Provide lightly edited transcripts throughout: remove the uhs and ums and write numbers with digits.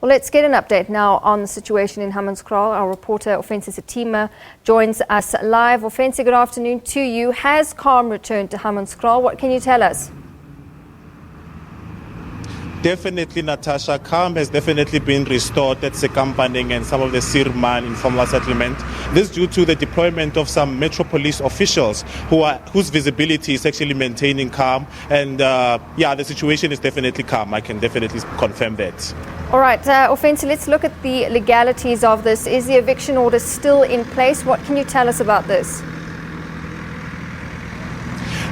Well, let's get an update now on the situation in Hammanskraal. Our reporter, Ofentse Setimo, joins us live. Ofentse, good afternoon to you. Has calm returned to Hammanskraal? What can you tell us? Definitely, Natasha. Calm has definitely been restored at Sekampaneng and some of the Sirman informal settlement. This due to the deployment of some Metro Police officials whose visibility is actually maintaining calm. And the situation is definitely calm. I can definitely confirm that. All right, Ofentse, let's look at the legalities of this. Is the eviction order still in place? What can you tell us about this?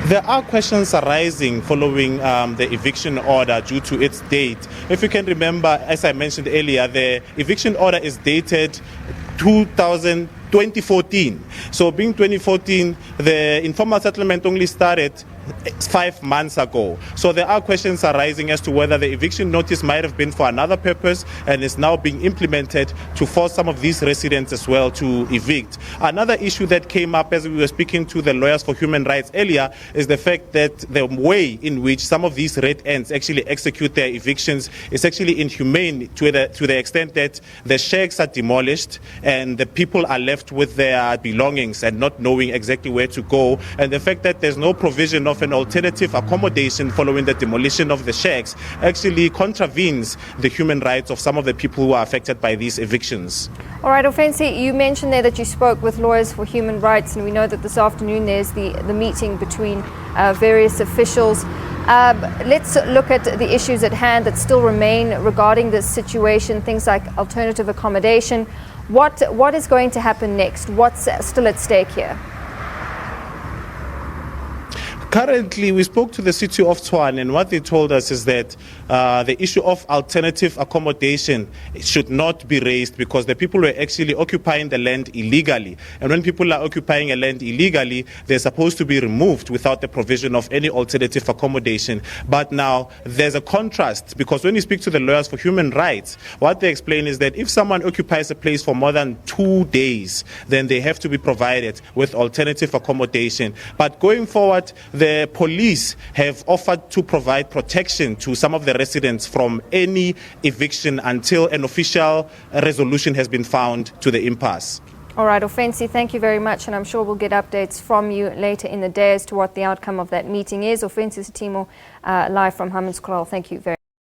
There are questions arising following the eviction order due to its date. If you can remember, as I mentioned earlier, the eviction order is dated 2014. So being 2014, the informal settlement only started 5 months ago. So there are questions arising as to whether the eviction notice might have been for another purpose and is now being implemented to force some of these residents as well to evict. Another issue that came up as we were speaking to the lawyers for human rights earlier is the fact that the way in which some of these red ants actually execute their evictions is actually inhumane to the extent that the shacks are demolished and the people are left with their belongings and not knowing exactly where to go. And the fact that there's no provision of an alternative accommodation following the demolition of the shacks actually contravenes the human rights of some of the people who are affected by these evictions. All right, Ofentse, you mentioned there that you spoke with lawyers for human rights, and we know that this afternoon there's the meeting between various officials. Let's look at the issues at hand that still remain regarding this situation, things like alternative accommodation. What is going to happen next? What's still at stake here? Currently, we spoke to the city of Tshwane, and what they told us is that the issue of alternative accommodation should not be raised because the people were actually occupying the land illegally. And when people are occupying a land illegally, they're supposed to be removed without the provision of any alternative accommodation. But now there's a contrast, because when you speak to the lawyers for human rights, what they explain is that if someone occupies a place for more than 2 days, then they have to be provided with alternative accommodation. But going forward, the police have offered to provide protection to some of the residents from any eviction until an official resolution has been found to the impasse. All right, Ofentse, thank you very much, and I'm sure we'll get updates from you later in the day as to what the outcome of that meeting is. Ofentse Setimo, live from Hammanskraal. Thank you very much.